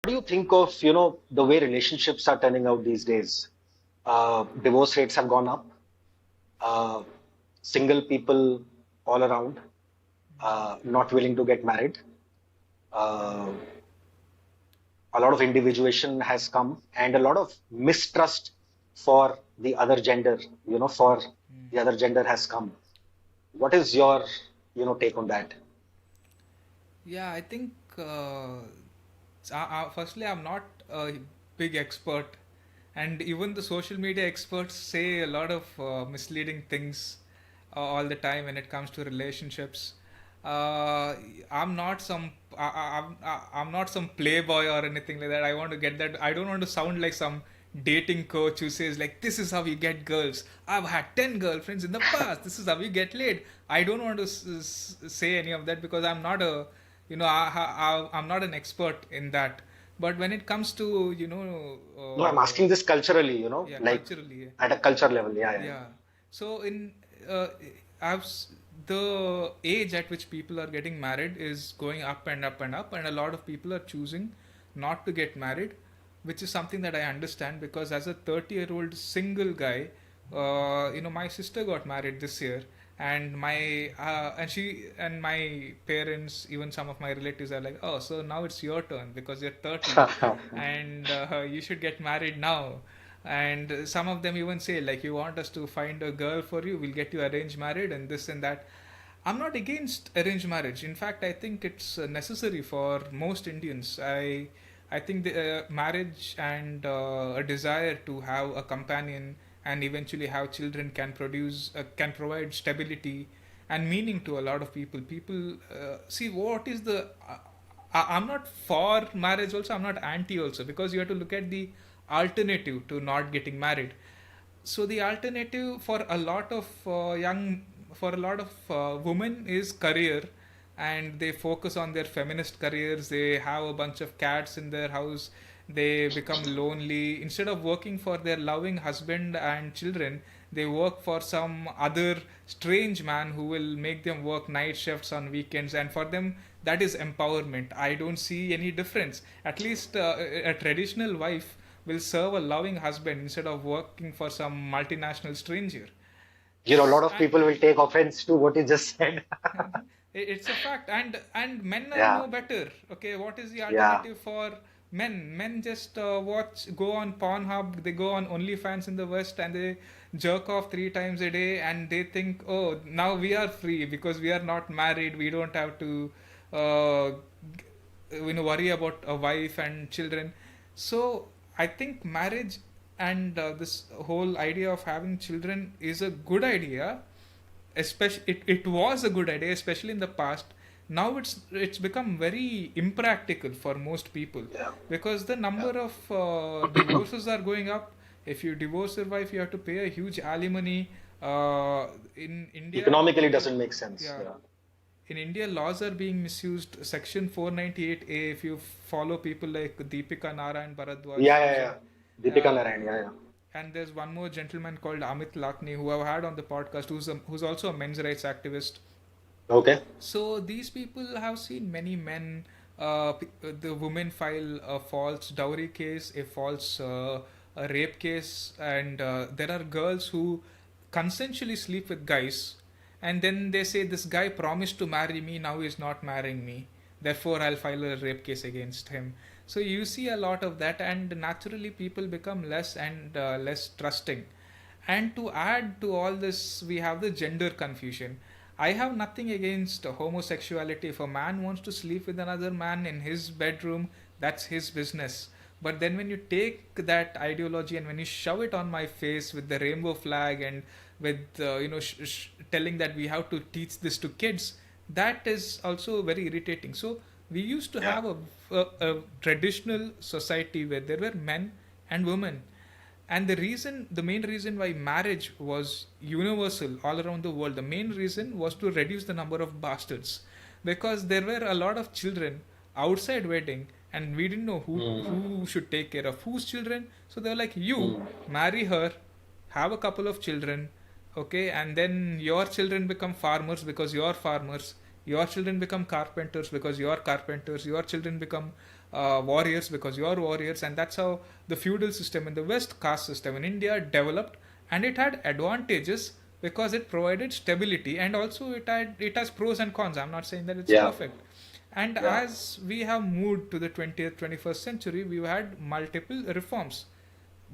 do you think of, the way relationships are turning out these days? Divorce rates have gone up. Uh, Single people all around, not willing to get married. Uh, a lot of individuation has come and a lot of mistrust for the other gender, for the other gender has come. What is your, take on that? Yeah, I think firstly, I'm not a big expert, and even the social media experts say a lot of misleading things all the time when it comes to relationships. Uh, I'm not some I'm not some playboy or anything like that. I want to get that. I don't want to sound like some dating coach who says like this is how you get girls. I've had 10 girlfriends in the past. This is how you get laid. I don't want to say any of that because I'm not a I'm not an expert in that. But when it comes to No, I'm asking this culturally, yeah, like culturally, at a culture level. Yeah, yeah. yeah. So in uh, I've the age at which people are getting married is going up and up and up, and a lot of people are choosing not to get married, which is something that I understand because as a 30-year-old single guy, my sister got married this year, and my parents, even some of my relatives are like, oh, so now it's your turn because you're 30, and you should get married now. And some of them even say like, you want us to find a girl for you, we'll get you arranged married and this and that. I'm not against arranged marriage. In fact, I think it's necessary for most Indians. I think the marriage and a desire to have a companion and eventually have children can provide stability and meaning to a lot of people. People see what is the I'm not for marriage also, I'm not anti also, because you have to look at the alternative to not getting married. So the alternative for a lot of women is career, and they focus on their feminist careers. They have a bunch of cats in their house. They become lonely. Instead of working for their loving husband and children, they work for some other strange man who will make them work night shifts on weekends, and for them that is empowerment. I don't see any difference. At least a traditional wife will serve a loving husband instead of working for some multinational stranger. A lot of And people will take offense to what you just said. it's a fact, and men are Yeah, no better. Okay, what is the yeah. alternative for men just go on Pornhub, they go on OnlyFans in the West, and they jerk off 3 times a day, and they think, oh, now we are free because we are not married, we don't have to uh, worry about a wife and children. So I think marriage and this whole idea of having children is a good idea. Especially it was a good idea, especially in the past. Now it's become very impractical for most people Yeah. because the Yeah. number of divorces are going up. If you divorce your wife, you have to pay a huge alimony. In India, Economically doesn't make sense. yeah, Yeah. in India, laws are being misused. Section 498A, if you follow people like Deepika Narayan Bharadwaj, Yeah, yeah, who's yeah. a Deepika uh, Narayan. Yeah, yeah. and there's one more gentleman called Amit Lakni who I've had on the podcast, who's also a men's rights activist. Okay. So these people have seen many men. The women file a false dowry case, a rape case, and there are girls who consensually sleep with guys, and then they say this guy promised to marry me, now he's not marrying me. Therefore, I'll file a rape case against him. So you see a lot of that, and naturally, people become less and less trusting. And to add to all this, we have the gender confusion. I have nothing against homosexuality. If a man wants to sleep with another man in his bedroom, that's his business. But then when you take that ideology and when you shove it on my face with the rainbow flag and with telling that we have to teach this to kids, that is also very irritating. So we used to Yeah. have a traditional society where there were men and women, and the main reason why marriage was universal all around the world, the main reason was to reduce the number of bastards, because there were a lot of children outside wedding, and we didn't know who should take care of whose children. So they were like, you Mm. marry her, have a couple of children, okay, and then your children become farmers because you're farmers. Your children become carpenters because you're carpenters. Your children become warriors because you're warriors. And that's how the feudal system in the West, caste system in India, developed. And it had advantages because it provided stability, and also it has pros and cons. I'm not saying that it's Yeah, perfect. And yeah. as we have moved to the 20th, 21st century, we've had multiple reforms.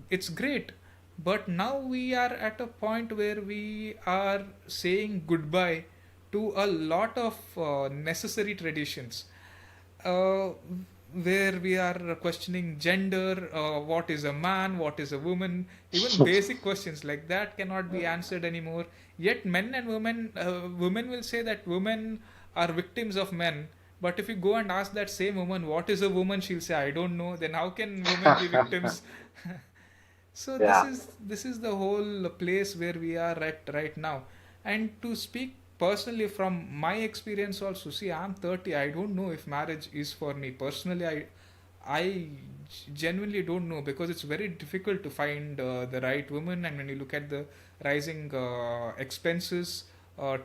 It's great, but now we are at a point where we are saying goodbye to a lot of necessary traditions, uh, where we are questioning gender, what is a man, what is a woman, even basic questions like that cannot be answered anymore. Yet men and women, women will say that women are victims of men. But if you go and ask that same woman what is a woman, she'll say I don't know. Then how can women be victims? So this Yeah. is this is the whole place where we are at right now. And to speak personally from my experience also, see, I'm 30. I don't know if marriage is for me personally. I genuinely don't know, because it's very difficult to find the right woman. And when you look at the rising expenses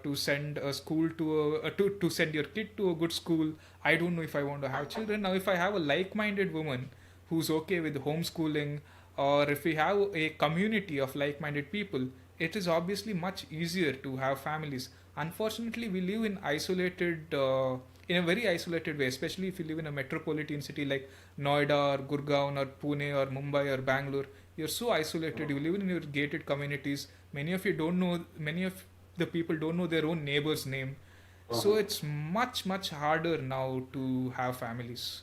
to send a school to send your kid to a good school, I don't know if I want to have children. Now if I have a like-minded woman who's okay with homeschooling, or if we have a community of like-minded people, it is obviously much easier to have families. Unfortunately, we live in isolated, in a very isolated way, especially if you live in a metropolitan city like Noida or Gurgaon or Pune or Mumbai or Bangalore. You're so isolated. You live in your gated communities. Many of you don't know. Many of the people don't know their own neighbor's name. So Mhm. it's much harder now to have families.